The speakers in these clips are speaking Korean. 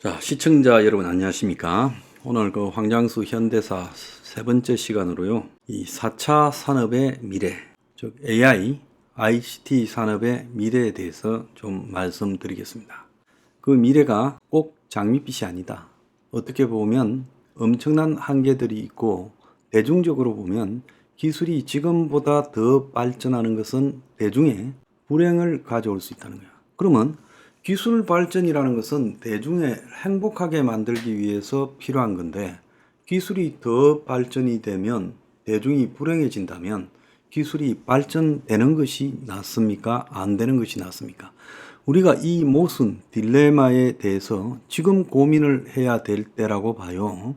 자, 시청자 여러분 안녕하십니까? 오늘 그 황장수 현대사 세 번째 시간으로요. 이 4차 산업의 미래, 즉 AI, ICT 산업의 미래에 대해서 좀 말씀드리겠습니다. 그 미래가 꼭 장밋빛이 아니다. 어떻게 보면 엄청난 한계들이 있고 대중적으로 보면 기술이 지금보다 더 발전하는 것은 대중의 불행을 가져올 수 있다는 거야. 그러면 기술 발전이라는 것은 대중의 행복하게 만들기 위해서 필요한 건데 기술이 더 발전이 되면 대중이 불행해진다면 기술이 발전되는 것이 낫습니까? 안 되는 것이 낫습니까? 우리가 이 모순, 딜레마에 대해서 지금 고민을 해야 될 때라고 봐요.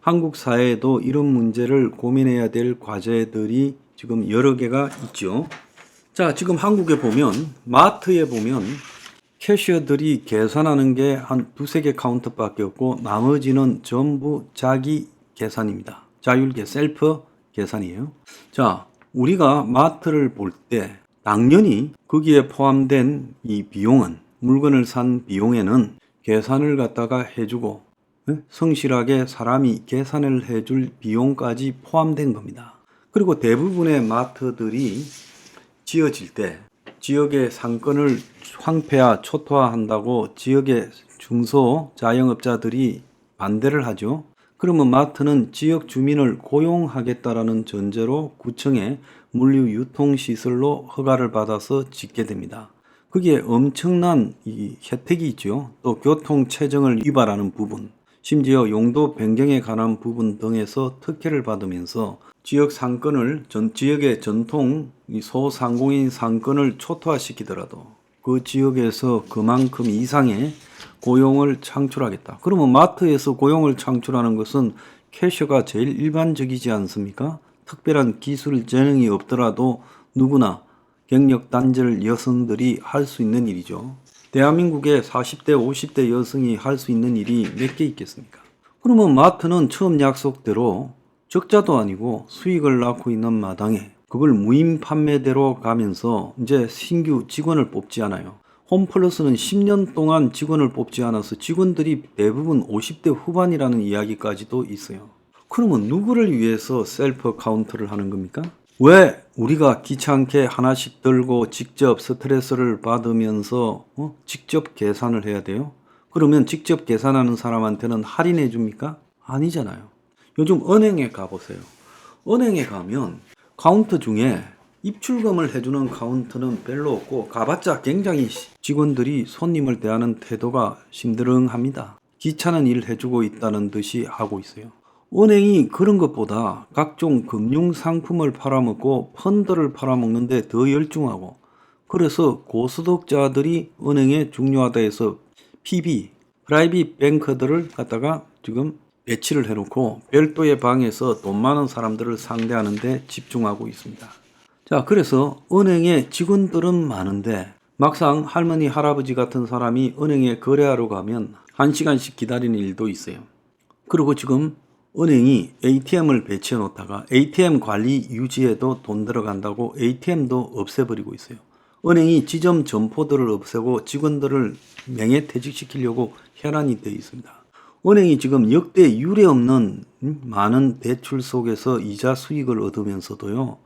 한국 사회에도 이런 문제를 고민해야 될 과제들이 지금 여러 개가 있죠. 자, 지금 한국에 보면 마트에 보면 캐셔들이 계산하는 게 한 두세 개 카운터밖에 없고 나머지는 전부 자기 계산입니다. 자율계 셀프 계산이에요. 자, 우리가 마트를 볼 때 당연히 거기에 포함된 이 비용은 물건을 산 비용에는 계산을 갖다가 해주고 성실하게 사람이 계산을 해줄 비용까지 포함된 겁니다. 그리고 대부분의 마트들이 지어질 때 지역의 상권을 황폐화, 초토화한다고 지역의 중소 자영업자들이 반대를 하죠. 그러면 마트는 지역 주민을 고용하겠다라는 전제로 구청에 물류유통시설로 허가를 받아서 짓게 됩니다. 거기에 엄청난 이 혜택이 있죠. 또 교통체증을 유발하는 부분, 심지어 용도 변경에 관한 부분 등에서 특혜를 받으면서 지역 상권을 지역의 전통 소상공인 상권을 초토화시키더라도 그 지역에서 그만큼 이상의 고용을 창출하겠다. 그러면 마트에서 고용을 창출하는 것은 캐셔가 제일 일반적이지 않습니까? 특별한 기술 재능이 없더라도 누구나 경력 단절 여성들이 할 수 있는 일이죠. 대한민국의 40대, 50대 여성이 할 수 있는 일이 몇 개 있겠습니까? 그러면 마트는 처음 약속대로 적자도 아니고 수익을 낳고 있는 마당에 그걸 무임 판매대로 가면서 이제 신규 직원을 뽑지 않아요. 홈플러스는 10년 동안 직원을 뽑지 않아서 직원들이 대부분 50대 후반이라는 이야기까지도 있어요. 그러면 누구를 위해서 셀프 카운터를 하는 겁니까? 왜 우리가 귀찮게 하나씩 들고 직접 스트레스를 받으면서 직접 계산을 해야 돼요? 그러면 직접 계산하는 사람한테는 할인해 줍니까? 아니잖아요. 요즘 은행에 가보세요. 은행에 가면 카운터 중에 입출금을 해주는 카운터는 별로 없고 가봤자 굉장히 직원들이 손님을 대하는 태도가 심드렁합니다. 귀찮은 일 해주고 있다는 듯이 하고 있어요. 은행이 그런 것보다 각종 금융상품을 팔아먹고 펀드를 팔아먹는데 더 열중하고 그래서 고소득자들이 은행에 중요하다 해서 PB, 프라이빗 뱅커들을 갖다가 지금 배치를 해놓고 별도의 방에서 돈 많은 사람들을 상대하는 데 집중하고 있습니다. 자, 그래서 은행에 직원들은 많은데 막상 할머니, 할아버지 같은 사람이 은행에 거래하러 가면 1시간씩 기다리는 일도 있어요. 그리고 지금 은행이 ATM을 배치해 놓다가 ATM 관리 유지에도 돈 들어간다고 ATM도 없애버리고 있어요. 은행이 지점 점포들을 없애고 직원들을 명예퇴직시키려고 혈안이 되어 있습니다. 은행이 지금 역대 유례 없는 많은 대출 속에서 이자 수익을 얻으면서도요.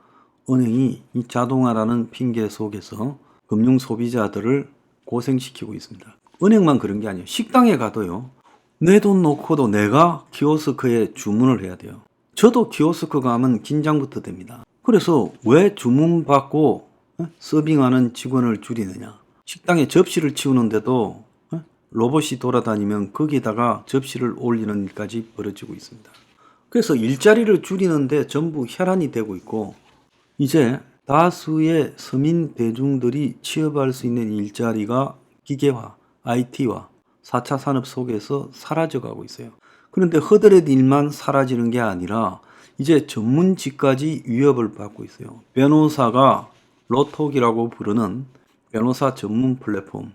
은행이 이 자동화라는 핑계 속에서 금융 소비자들을 고생시키고 있습니다. 은행만 그런 게 아니에요. 식당에 가도요. 내 돈 놓고도 내가 키오스크에 주문을 해야 돼요. 저도 키오스크 가면 긴장부터 됩니다. 그래서 왜 주문 받고 서빙하는 직원을 줄이느냐. 식당에 접시를 치우는데도 로봇이 돌아다니면 거기다가 접시를 올리는 일까지 벌어지고 있습니다. 그래서 일자리를 줄이는데 전부 혈안이 되고 있고 이제 다수의 서민 대중들이 취업할 수 있는 일자리가 기계화, IT화, 4차 산업 속에서 사라져가고 있어요. 그런데 허드렛 일만 사라지는 게 아니라 이제 전문직까지 위협을 받고 있어요. 변호사가 로톡이라고 부르는 변호사 전문 플랫폼,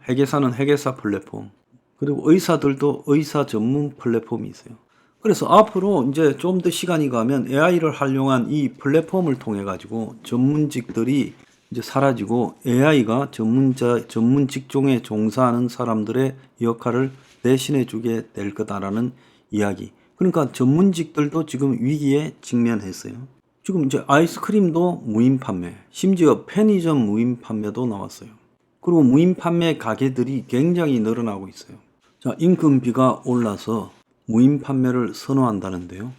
회계사는 회계사 플랫폼, 그리고 의사들도 의사 전문 플랫폼이 있어요. 그래서 앞으로 이제 좀 더 시간이 가면 AI를 활용한 이 플랫폼을 통해 가지고 전문직들이 이제 사라지고 AI가 전문 직종에 종사하는 사람들의 역할을 대신해 주게 될 거다라는 이야기. 그러니까 전문직들도 지금 위기에 직면했어요. 지금 이제 아이스크림도 무인 판매, 심지어 편의점 무인 판매도 나왔어요. 그리고 무인 판매 가게들이 굉장히 늘어나고 있어요. 자, 인건비가 올라서 무인 판매를 선호한다는데요.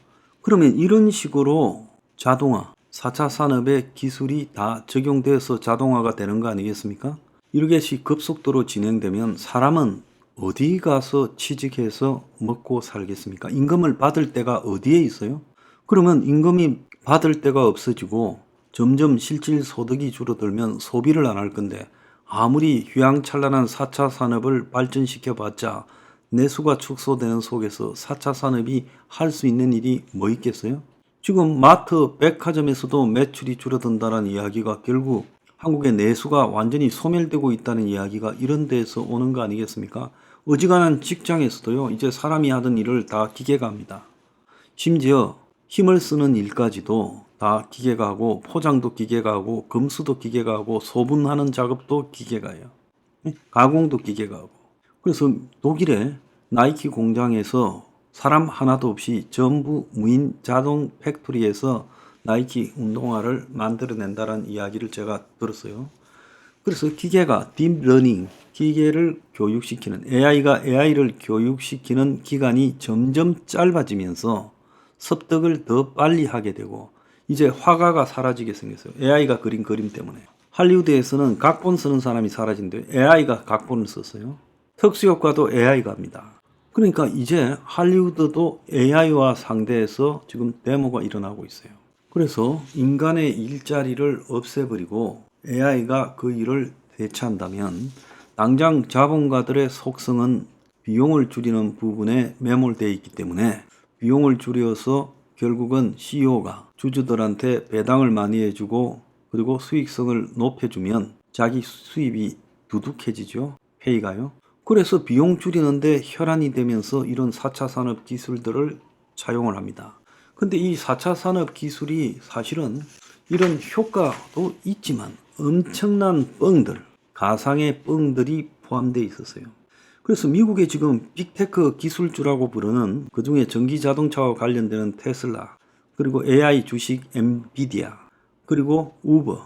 그러면 이런 식으로 자동화, 4차 산업의 기술이 다 적용돼서 자동화가 되는 거 아니겠습니까? 이렇게 급속도로 진행되면 사람은 어디 가서 취직해서 먹고 살겠습니까? 임금을 받을 데가 어디에 있어요? 그러면 임금이 받을 데가 없어지고 점점 실질 소득이 줄어들면 소비를 안 할 건데 아무리 휘황찬란한 4차 산업을 발전시켜 봤자 내수가 축소되는 속에서 4차 산업이 할 수 있는 일이 뭐 있겠어요? 지금 마트, 백화점에서도 매출이 줄어든다는 이야기가 결국 한국의 내수가 완전히 소멸되고 있다는 이야기가 이런 데에서 오는 거 아니겠습니까? 어지간한 직장에서도요, 이제 사람이 하던 일을 다 기계가 합니다. 심지어 힘을 쓰는 일까지도 다 기계가 하고, 포장도 기계가 하고, 검수도 기계가 하고, 소분하는 작업도 기계가 해요. 가공도 기계가 하고. 그래서 독일의 나이키 공장에서 사람 하나도 없이 전부 무인 자동 팩토리에서 나이키 운동화를 만들어낸다는 이야기를 제가 들었어요. 그래서 기계가 딥러닝, 기계를 교육시키는, AI가 AI를 교육시키는 기간이 점점 짧아지면서 습득을 더 빨리 하게 되고 이제 화가가 사라지게 생겼어요. AI가 그린 그림 때문에. 할리우드에서는 각본 쓰는 사람이 사라진데 AI가 각본을 썼어요. 특수효과도 AI가 합니다. 그러니까 이제 할리우드도 AI와 상대해서 지금 데모가 일어나고 있어요. 그래서 인간의 일자리를 없애버리고 AI가 그 일을 대체한다면 당장 자본가들의 속성은 비용을 줄이는 부분에 매몰되어 있기 때문에 비용을 줄여서 결국은 CEO가 주주들한테 배당을 많이 해주고 그리고 수익성을 높여주면 자기 수입이 두둑해지죠. 페이가요. 그래서 비용 줄이는데 혈안이 되면서 이런 4차 산업 기술들을 차용을 합니다. 근데 이 4차 산업 기술이 사실은 이런 효과도 있지만 엄청난 뻥들, 가상의 뻥들이 포함되어 있었어요. 그래서 미국의 지금 빅테크 기술주라고 부르는 그중에 전기 자동차와 관련되는 테슬라, 그리고 AI 주식 엔비디아, 그리고 우버,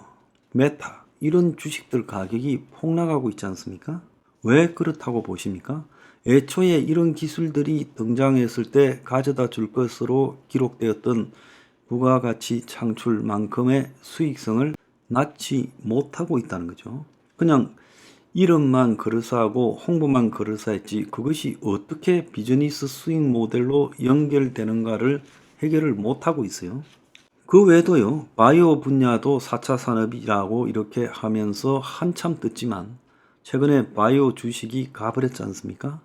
메타 이런 주식들 가격이 폭락하고 있지 않습니까? 왜 그렇다고 보십니까? 애초에 이런 기술들이 등장했을 때 가져다 줄 것으로 기록되었던 부가가치 창출만큼의 수익성을 낳지 못하고 있다는 거죠. 그냥 이름만 그럴싸하고 홍보만 그럴싸했지 그것이 어떻게 비즈니스 수익 모델로 연결되는가를 해결을 못하고 있어요. 그 외에도요, 바이오 분야도 4차 산업이라고 이렇게 하면서 한참 떴지만 최근에 바이오 주식이 가버렸지 않습니까?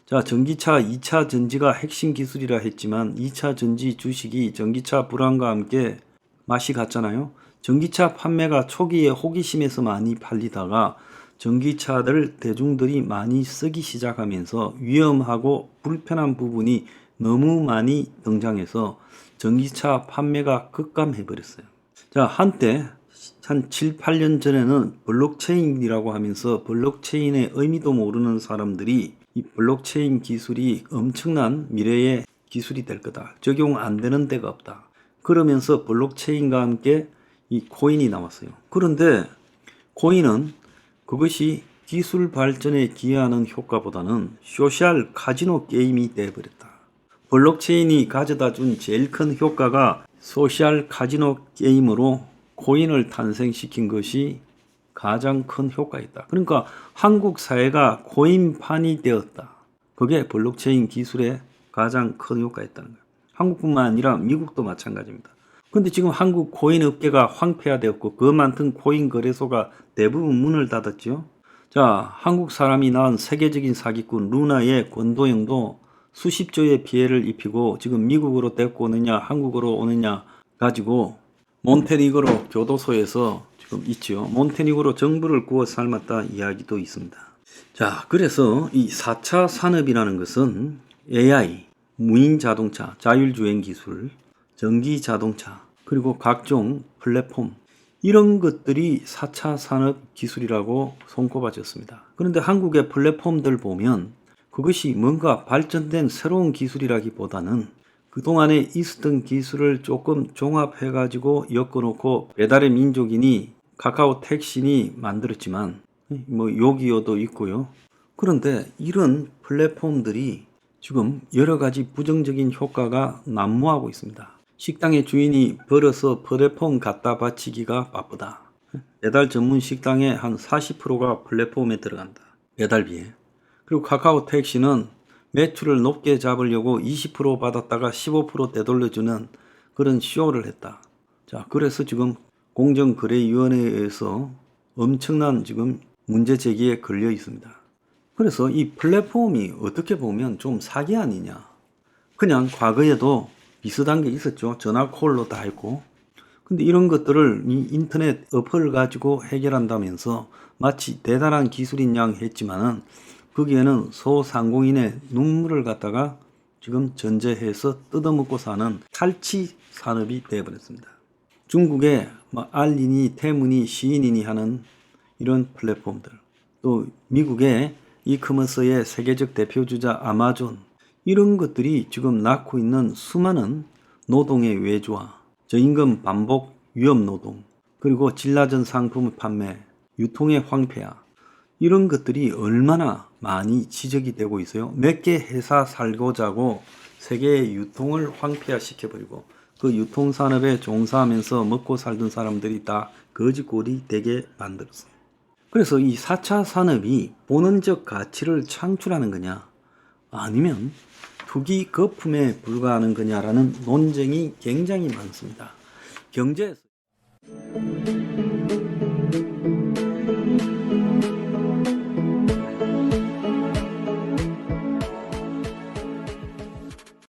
자, 전기차 2차 전지가 핵심 기술이라 했지만 2차 전지 주식이 전기차 불황과 함께 맛이 갔잖아요. 전기차 판매가 초기에 호기심에서 많이 팔리다가 전기차들 대중들이 많이 쓰기 시작하면서 위험하고 불편한 부분이 너무 많이 등장해서 전기차 판매가 급감해버렸어요. 자, 한때 한 7, 8년 전에는 블록체인이라고 하면서 블록체인의 의미도 모르는 사람들이 이 블록체인 기술이 엄청난 미래의 기술이 될 거다. 적용 안 되는 데가 없다. 그러면서 블록체인과 함께 이 코인이 나왔어요. 그런데 코인은 그것이 기술 발전에 기여하는 효과보다는 소셜 카지노 게임이 되어버렸다. 블록체인이 가져다 준 제일 큰 효과가 소셜 카지노 게임으로 코인을 탄생시킨 것이 가장 큰 효과였다. 그러니까 한국 사회가 코인판이 되었다. 그게 블록체인 기술의 가장 큰 효과였다는 거예요. 한국뿐만 아니라 미국도 마찬가지입니다. 근데 지금 한국 코인 업계가 황폐화되었고 그 많던 코인 거래소가 대부분 문을 닫았죠. 자, 한국 사람이 낳은 세계적인 사기꾼 루나의 권도영도 수십조의 피해를 입히고 지금 미국으로 데리고 오느냐 한국으로 오느냐 가지고 몬테니그로 교도소에서 지금 있지요. 몬테니그로 정부를 구워 삶았다 이야기도 있습니다. 자, 그래서 이 4차 산업이라는 것은 AI, 무인 자동차, 자율주행 기술, 전기 자동차, 그리고 각종 플랫폼, 이런 것들이 4차 산업 기술이라고 손꼽아졌습니다. 그런데 한국의 플랫폼들 보면 그것이 뭔가 발전된 새로운 기술이라기보다는 그동안에 있었던 기술을 조금 종합해가지고 엮어놓고 배달의 민족이니 카카오 택시니 만들었지만 뭐 요기요도 있고요. 그런데 이런 플랫폼들이 지금 여러 가지 부정적인 효과가 난무하고 있습니다. 식당의 주인이 벌어서 플랫폼 갖다 바치기가 바쁘다. 배달 전문 식당의 한 40%가 플랫폼에 들어간다. 배달비에. 그리고 카카오 택시는 매출을 높게 잡으려고 20% 받았다가 15% 되돌려주는 그런 쇼를 했다. 자, 그래서 지금 공정거래위원회에서 엄청난 지금 문제 제기에 걸려 있습니다. 그래서 이 플랫폼이 어떻게 보면 좀 사기 아니냐. 그냥 과거에도 비슷한 게 있었죠. 전화콜로 다 했고. 근데 이런 것들을 이 인터넷 어플을 가지고 해결한다면서 마치 대단한 기술인 양 했지만은 거기에는 소상공인의 눈물을 갖다가 지금 전제해서 뜯어먹고 사는 탈취 산업이 되어버렸습니다. 중국의 알리니, 테무니, 시인이니 하는 이런 플랫폼들, 또 미국의 이커머스의 세계적 대표주자 아마존, 이런 것들이 지금 낳고 있는 수많은 노동의 외주화, 저임금 반복 위험노동, 그리고 질 낮은 상품 판매, 유통의 황폐화, 이런 것들이 얼마나 많이 지적이 되고 있어요. 몇 개 회사 살고자고 세계의 유통을 황폐화시켜버리고 그 유통산업에 종사하면서 먹고 살던 사람들이 다 거지꼴이 되게 만들었어요. 그래서 이 4차 산업이 본원적 가치를 창출하는 거냐 아니면 투기 거품에 불과하는 거냐라는 논쟁이 굉장히 많습니다. 경제에서